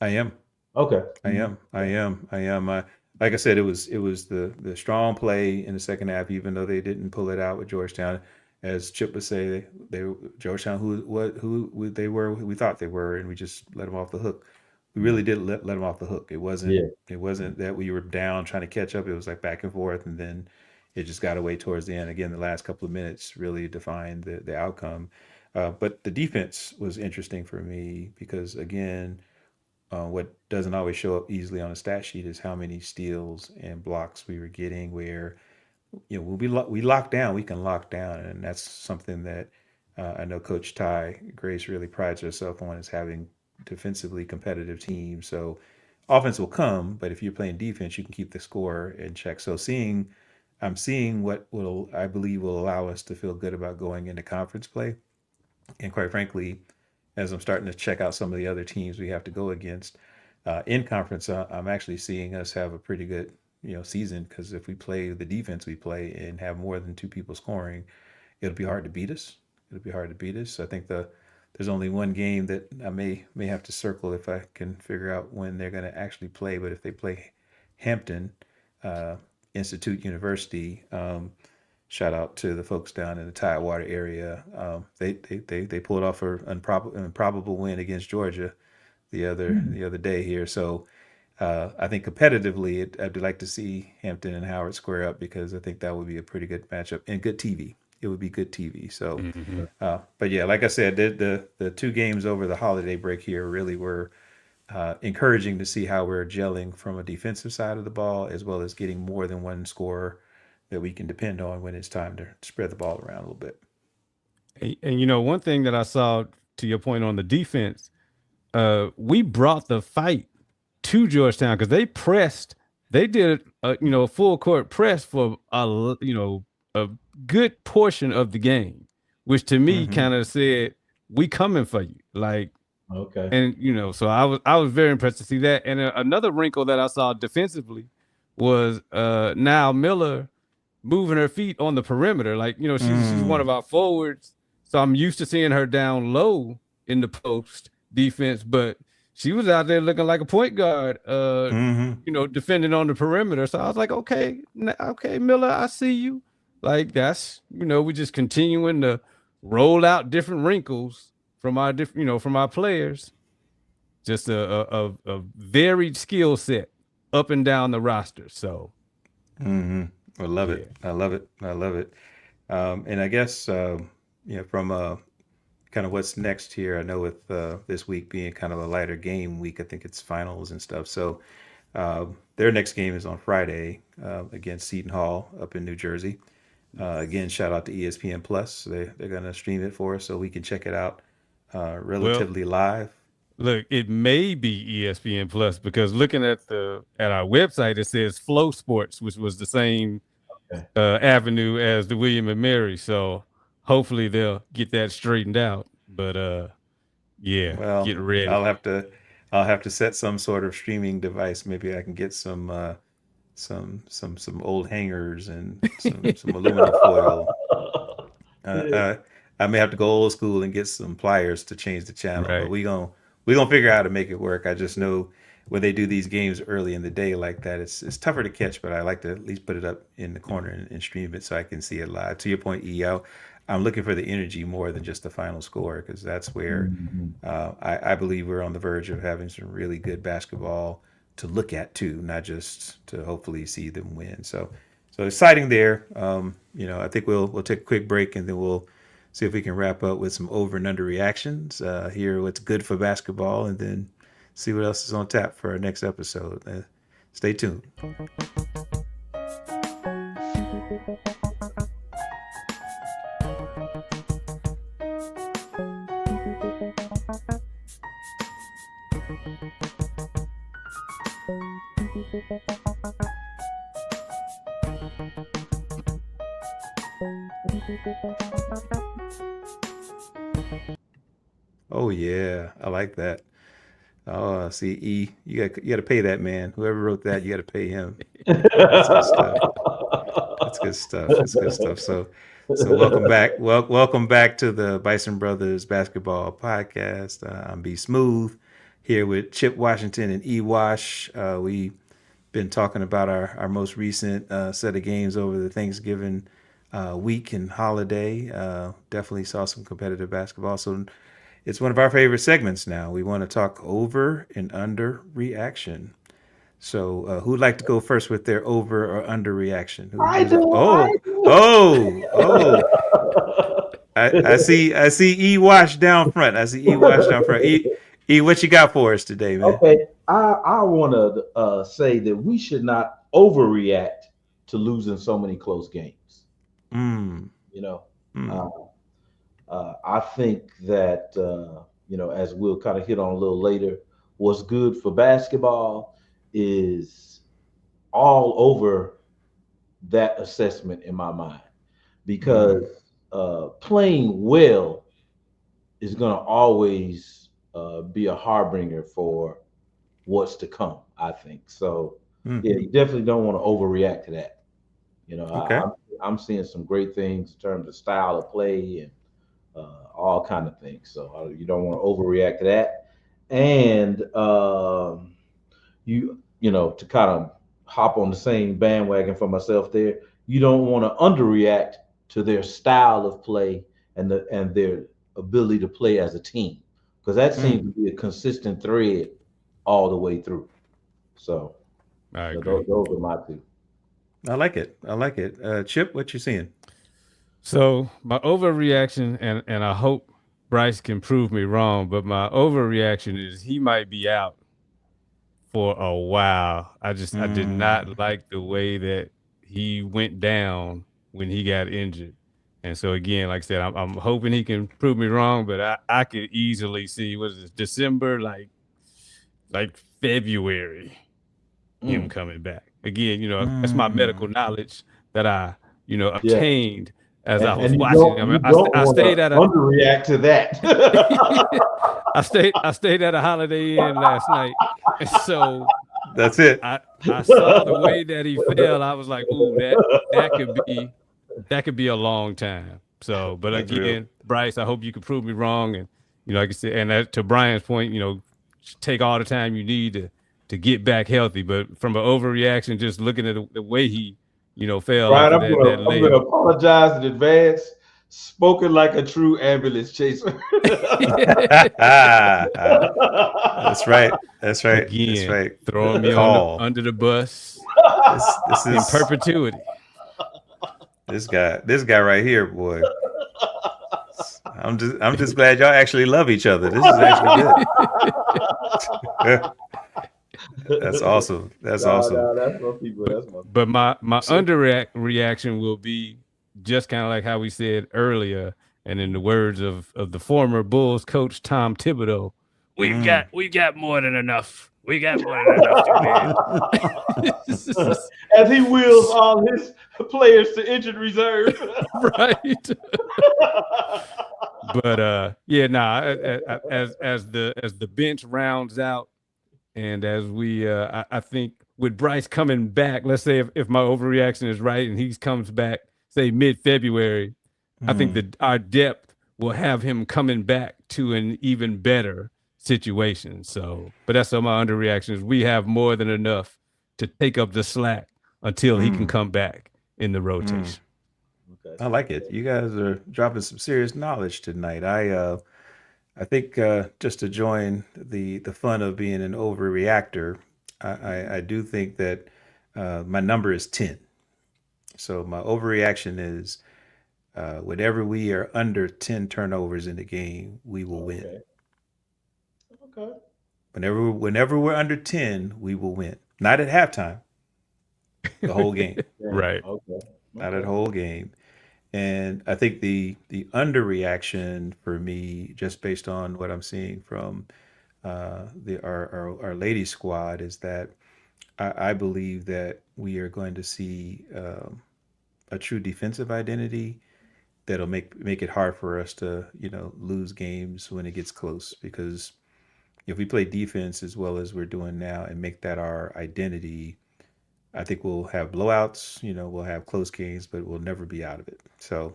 I am. Okay. I am. I am. I am. Like I said, it was the strong play in the second half, even though they didn't pull it out with Georgetown. As Chip would say, they Georgetown who they were who we thought they were, and we just let them off the hook. We really did let them off the hook. Yeah. It wasn't that we were down trying to catch up. It was like back and forth, and then it just got away towards the end. Again, the last couple of minutes really defined the outcome. But the defense was interesting for me because again what doesn't always show up easily on a stat sheet is how many steals and blocks we were getting. Where when we lock down, we can lock down, and that's something that I know Coach Ty Grace really prides herself on is having defensively competitive teams. So offense will come, but if you're playing defense, you can keep the score in check. So I'm seeing what will I believe will allow us to feel good about going into conference play. And quite frankly, as I'm starting to check out some of the other teams we have to go against in conference, I'm actually seeing us have a pretty good season because if we play the defense we play and have more than two people scoring, it'll be hard to beat us. It'll be hard to beat us. I think there's only one game that I may have to circle if I can figure out when they're going to actually play. But if they play Hampton uh, Institute University, shout out to the folks down in the Tidewater area. They pulled off an improbable win against Georgia the other day here. So I think competitively, I'd like to see Hampton and Howard square up because I think that would be a pretty good matchup and good TV. It would be good TV. So, Mhm. but yeah, like I said, the two games over the holiday break here really were encouraging to see how we're gelling from a defensive side of the ball as well as getting more than one scorer that we can depend on when it's time to spread the ball around a little bit. And one thing that I saw to your point on the defense, we brought the fight to Georgetown because they pressed. They did a full court press for a good portion of the game, which to me Mm-hmm. kind of said we coming for you. Like, Okay. and so I was very impressed to see that. And another wrinkle that I saw defensively was now Miller moving her feet on the perimeter. Like, she's one Mm. of our forwards. So I'm used to seeing her down low in the post defense, but she was out there looking like a point guard, Mm-hmm. defending on the perimeter. So I was like, okay, Miller, I see you. Like that's, we just continuing to roll out different wrinkles from our from our players. Just a varied skill set up and down the roster. So Mm-hmm. I love it. yeah. I love it. I love it. And I guess from kind of what's next here. I know with this week being kind of a lighter game week, I think it's finals and stuff. So their next game is on Friday against Seton Hall up in New Jersey. Again, shout out to ESPN Plus. They're going to stream it for us so we can check it out Well, relatively live. look, it may be ESPN Plus because looking at our website, it says Flow Sports, which was the same Okay. avenue as the William and Mary. So hopefully they'll get that straightened out. But yeah, Well, get ready. I'll have to I'll have to set some sort of streaming device. Maybe I can get some old hangers and some aluminum foil. Uh, Yeah. uh, I may have to go old school and get some pliers to change the channel, but Right. we gonna figure out how to make it work. I just know when they do these games early in the day like that, it's tougher to catch. But I like to at least put it up in the corner and stream it so I can see it live. To your point, E, I'm looking for the energy more than just the final score, because that's where I believe we're on the verge of having some really good basketball to look at too, not just to hopefully see them win. So exciting there. I think we'll take a quick break, and then we'll see if we can wrap up with some over and under reactions, hear what's good for basketball, and then see what else is on tap for our next episode. Stay tuned. Oh yeah, I like that. Oh, see, you got to pay that man. Whoever wrote that, you got to pay him. That's good stuff. That's good stuff. It's good stuff. So welcome back. Welcome back to the Bison Brothers Basketball Podcast. I'm B Smooth here with Chip Washington and E Wash. We've been talking about our most recent set of games over the Thanksgiving week and holiday. Definitely saw some competitive basketball. So it's one of our favorite segments now. We want to talk over and under reaction. So who'd like to go first with their over or under reaction? I do. I see E Wash down front. E, what you got for us today, man? Okay, I want to say that we should not overreact to losing so many close games. I think that as we'll kind of hit on a little later, what's good for basketball is all over that assessment in my mind, because playing well is going to always be a harbinger for what's to come, I think. So yeah, you definitely don't want to overreact to that. Okay. I'm seeing some great things in terms of style of play and all kind of things. So you don't want to overreact to that. And to kind of hop on the same bandwagon for myself there, you don't want to underreact to their style of play and their ability to play as a team, because that seems to be a consistent thread all the way through. So those are my two. I like it. Chip, what you seeing? So my overreaction, and I hope Bryce can prove me wrong, but my overreaction is he might be out for a while. I did not like the way that he went down when he got injured. And so again, like I said, I'm hoping he can prove me wrong, but I could easily see, what is this, December, like February, him coming back. Again, that's my medical knowledge that I, obtained as I was watching. I stayed at underreact to that. I stayed at a Holiday Inn last night, and so that's it. I saw the way that he fell. I was like, "Ooh, that could be a long time." So, but That's again, real. Bryce, I hope you can prove me wrong, and like I said, and to Brian's point, take all the time you need to get back healthy. But from an overreaction, just looking at the way he, fell. Brian, after I'm going to apologize in advance. Spoken like a true ambulance chaser. That's right. Again, That's right. Throwing me under the bus. This in is perpetuity. This guy right here, boy. I'm just glad y'all actually love each other. This is actually good. That's awesome. That's awesome. No, that's my people. But my underreaction will be just kind of like how we said earlier, and in the words of the former Bulls coach Tom Thibodeau, we've got more than enough. We got more than enough to win. As he wheels all his players to injured reserve. Right. But as the bench rounds out, and as we I think with Bryce coming back, let's say if my overreaction is right and he comes back, say mid-February, I think that our depth will have him coming back to an even better situation. So, but that's my underreaction is we have more than enough to take up the slack until he can come back in the rotation. Okay. I like it. You guys are dropping some serious knowledge tonight. I think just to join the fun of being an overreactor, I do think that my number is 10. So my overreaction is whenever we are under 10 turnovers in the game, we will win. Okay. Okay. Whenever we're under 10, we will win. Not at halftime, the whole game. Dang. Right. Okay. Not at Okay. whole game. And I think the underreaction for me, just based on what I'm seeing from our ladies squad, is that I believe that we are going to see a true defensive identity that'll make it hard for us to lose games when it gets close, because if we play defense as well as we're doing now and make that our identity, I think we'll have blowouts, we'll have close games, but we'll never be out of it. So,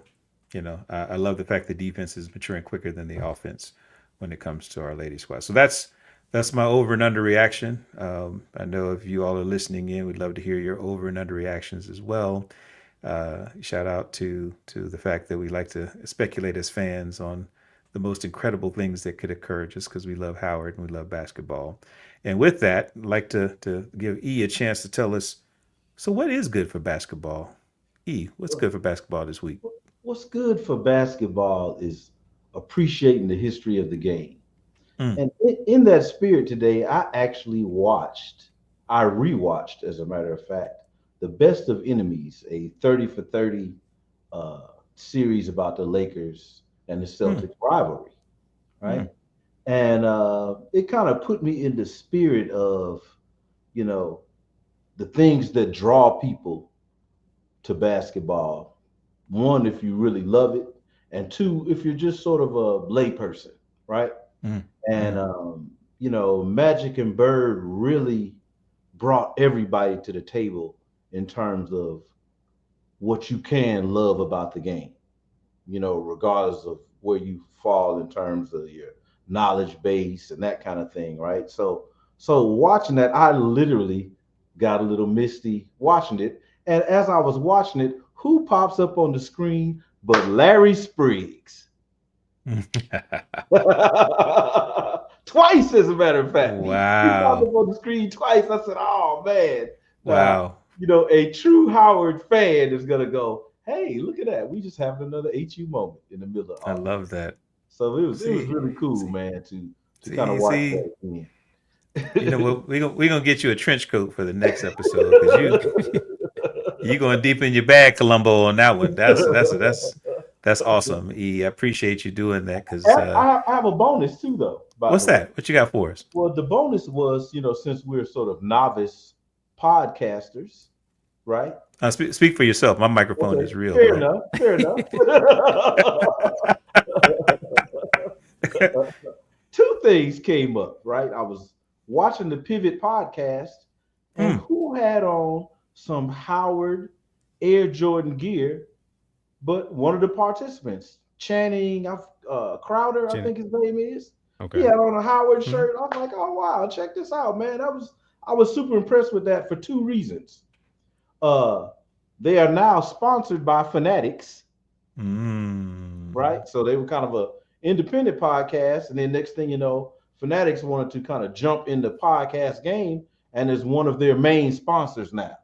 I love the fact the defense is maturing quicker than the offense when it comes to our lady squad. So that's my over and under reaction. I know if you all are listening in, we'd love to hear your over and under reactions as well. Shout out to the fact that we like to speculate as fans on the most incredible things that could occur just because we love Howard and we love basketball. And with that, I'd like to give E a chance to tell us, so what is good for basketball? E, what's good for basketball this week? What's good for basketball is appreciating the history of the game. Mm, And in that spirit today, I rewatched, as a matter of fact, The Best of Enemies, a 30 for 30 series about the Lakers and the mm, Celtics rivalry, right? mm, And it kind of put me in the spirit of, you know, the things that draw people to basketball. One, if you really love it, and two, if you're just sort of a layperson, right? mm, And mm. Magic and Bird really brought everybody to the table in terms of what you can love about the game, regardless of where you fall in terms of your knowledge base and that kind of thing, right? So watching that, I literally got a little misty watching it. And as I was watching it, who pops up on the screen but Larry Spriggs? Twice, as a matter of fact. He popped Wow. up on the screen twice. I said, oh man. Now, Wow. a true Howard fan is gonna go, hey, look at that. We just having another HU moment in the middle of I all of love this. that. So it was See, really cool, see, man, to kind of see, watch see. that again. You know what? We gonna get you a trench coat for the next episode because you going deep in your bag, Columbo, on that one. That's awesome. E, I appreciate you doing that because I have a bonus too, though, by what's the way. that? What you got for us? Well, the bonus was, since we're sort of novice podcasters, right? Speak for yourself. My microphone Okay, is real, fair bro. enough, fair enough. Two things came up, right? I was watching the Pivot podcast, and Mm, who had on some Howard Air Jordan gear, but one of the participants, Channing Crowder, I Jenny. think his name is. He Okay. had on a Howard mm, shirt. I was like, oh wow, check this out, man. I was super impressed with that for two reasons. Uh, they are now sponsored by Fanatics, mm. right? So they were kind of a independent podcast, and then next thing you know, Fanatics wanted to kind of jump in the podcast game, and is one of their main sponsors now.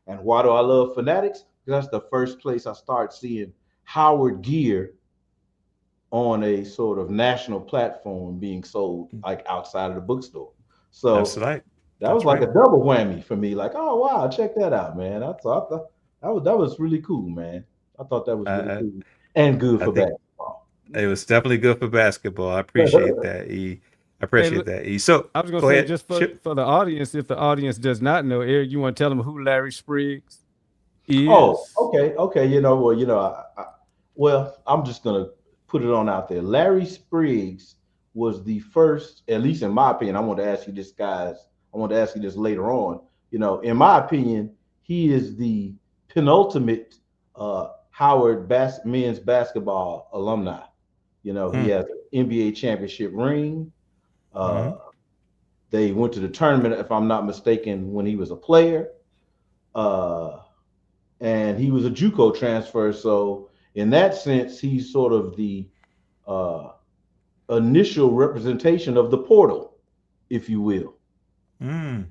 And why do I love Fanatics? Because that's the first place I start seeing Howard gear on a sort of national platform being sold like outside of the bookstore. That's So right. that was That's like a right. double whammy for me. Like, oh wow, check that out, man. I thought that was really cool, man. I thought that was I, really I cool and good I for think basketball. it was definitely good for basketball. I appreciate that, E. I Hey, appreciate look, that, E. So I was gonna go say ahead, just for Chip. for the audience, if the audience does not know, Eric, you want to tell them who Larry Spriggs Oh, is? okay, okay. Well, I'm just gonna put it on out there. Larry Spriggs was the first, at least in my opinion. I want to ask you this, guys. I want to ask you this later on. In my opinion, he is the penultimate Howard men's basketball alumni. He Mm, has an NBA championship ring. mm, Uh, they went to the tournament, if I'm not mistaken, when he was a player. Uh, and he was a JUCO transfer. So in that sense, he's sort of the uh, initial representation of the portal, if you will. Mm.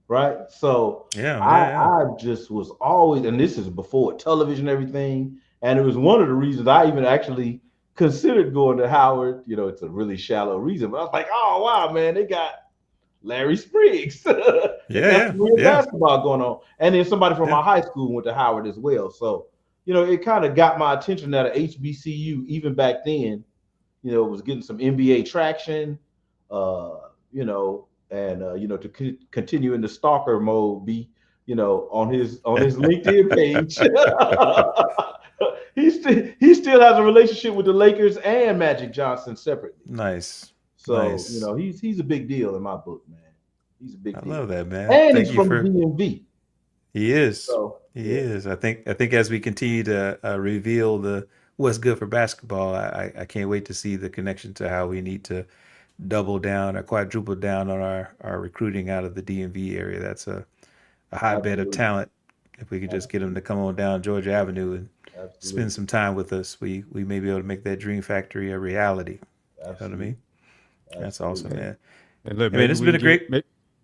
Right? So Yeah, I yeah, yeah. I just was always, and this is before television, and everything, and it was one of the reasons I even actually considered going to Howard. You know, it's a really shallow reason, but I was like, oh wow, man, they got Larry Spriggs. They Yeah, got yeah, some real yeah, basketball going on, and then somebody from yeah. my high school went to Howard as well. So you know, it kind of got my attention that a HBCU even back then, you know, was getting some NBA traction, you know, and you know, to continue in the stalker mode, be, you know, on his LinkedIn page. He still has a relationship with the Lakers and Magic Johnson separately. Nice, So you nice. know, he's a big deal in my book, man. He's a I big deal, love that, man. and Thank he's you from the for. DMV. He is. So He yeah, is. I think as we continue to reveal the what's good for basketball, I can't wait to see the connection to how we need to double down or quadruple down on our recruiting out of the DMV area. That's a hotbed of absolutely, talent. If we could just get them to come on down Georgia Avenue and spend absolutely, some time with us, we may be able to make that dream factory a reality. You know what I absolutely, mean? That's awesome, absolutely. Hey, man. and look, Hey, man, maybe this has we been can a great.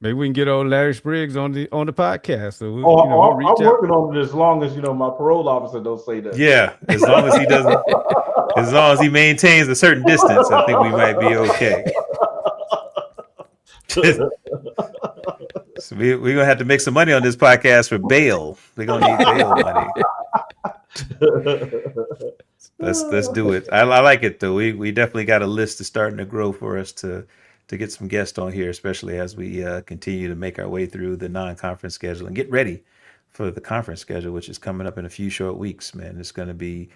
maybe we can get old Larry Spriggs on the podcast. So Oh, we'll I'm reach out. working on it as long as you know my parole officer don't say that. Yeah, as long as he doesn't, as long as he maintains a certain distance, I think we might be okay. So we're gonna have to make some money on this podcast for bail. We're gonna need bail money. Let's do it. I like it though. We definitely got a list that's starting to grow for us to get some guests on here, especially as we continue to make our way through the non-conference schedule and get ready for the conference schedule, which is coming up in a few short weeks. Man, it's going to be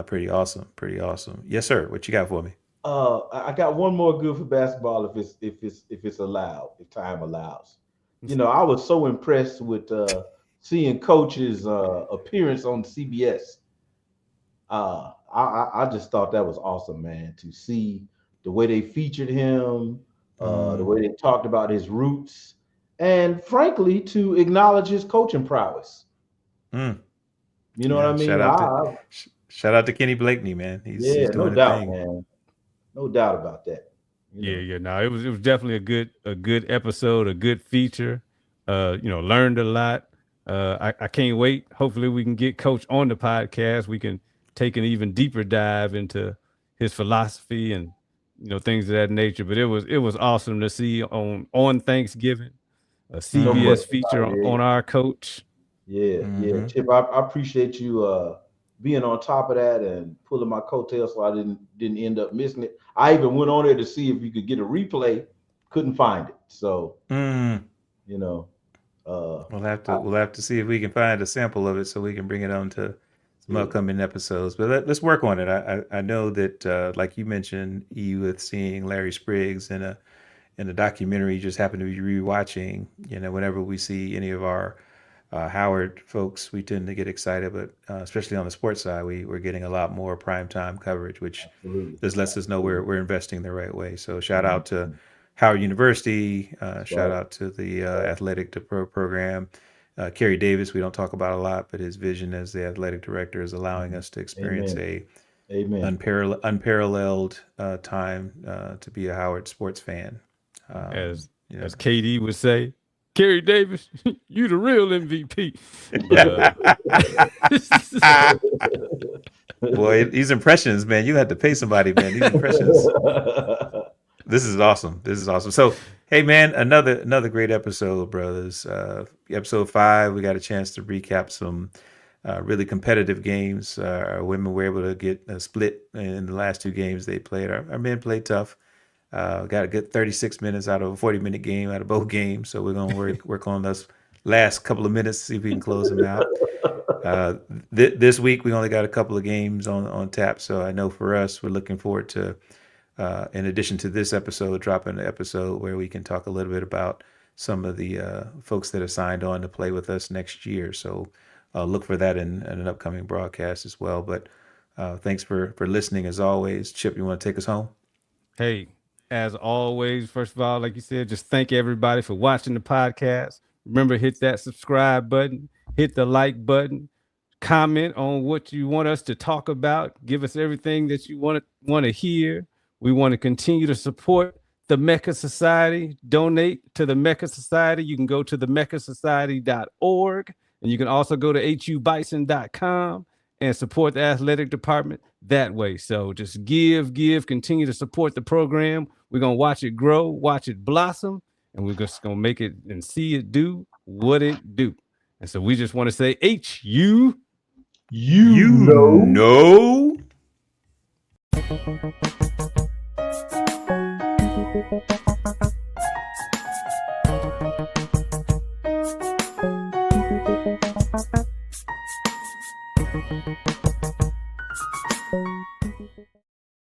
pretty awesome. Pretty awesome. Yes, sir. What you got for me? I got one more good for basketball if it's allowed, if time allows. You know, I was so impressed with seeing coach's appearance on CBS. I just thought that was awesome, man. To see the way they featured him, the Mm, way they talked about his roots, and frankly, to acknowledge his coaching prowess. mm. You know what I Yeah. mean? Shout out to Kenny Blakeney, man. He's Yeah, no doing a doubt, thing. man. No doubt about that. You Yeah, know, yeah. No, it was definitely a good episode, a good feature. Learned a lot. I can't wait. Hopefully, we can get Coach on the podcast. We can take an even deeper dive into his philosophy and things of that nature. But it was awesome to see on Thanksgiving a no Mm, CBS question feature about on, it. on our coach. Yeah, yeah. mm-hmm. Chip, I appreciate you being on top of that and pulling my coattails so I didn't end up missing it. I even went on there to see if you could get a replay, couldn't find it. So, Mm. you know, I, We'll have to see if we can find a sample of it so we can bring it on to some yeah, upcoming episodes. But let's work on it. I know that like you mentioned, you with seeing Larry Spriggs in a documentary you just happen to be rewatching. You know, whenever we see any of our Howard folks, we tend to get excited. But especially on the sports side, we're getting a lot more primetime coverage, which absolutely. this lets us know Absolutely. we're investing the right way. So shout out to Mhm. Howard University. That's Shout right. out to the That's right. athletic program. Kerry Davis, we don't talk about a lot, but his vision as the athletic director is allowing Mhm. us to experience Amen. a Amen. unparalleled time to be a Howard sports fan. as You know, as KD would say, Kerry Davis, you the real MVP. But boy, these impressions, man, you had to pay somebody, man. These impressions. This is awesome. This is awesome. So, hey, man, another great episode, brothers. Episode 5, we got a chance to recap some really competitive games. Our women were able to get a split in the last 2 games they played. Our men played tough. Got a good 36 minutes out of a 40-minute game out of both games. So we're gonna work on those last couple of minutes to see if we can close them out. Uh, this week we only got a couple of games on tap, so I know for us we're looking forward to, in addition to this episode, dropping an episode where we can talk a little bit about some of the folks that have signed on to play with us next year. So look for that in an upcoming broadcast as well. But thanks for listening as always. Chip, you want to take us home? hey, as always, first of all, like you said, just thank everybody for watching the podcast. Remember, hit that subscribe button, hit the like button. comment on what you want us to talk about. Give us everything that you want to hear. We want to continue to support the Mecca Society. Donate to the Mecca Society. You can go to the meccasociety.org, and you can also go to hubison.com and support the athletic department that way. So just give, continue to support the program. We're going to watch it grow, watch it blossom, and we're just going to make it and see it do what it do. And so we just want to say, You know.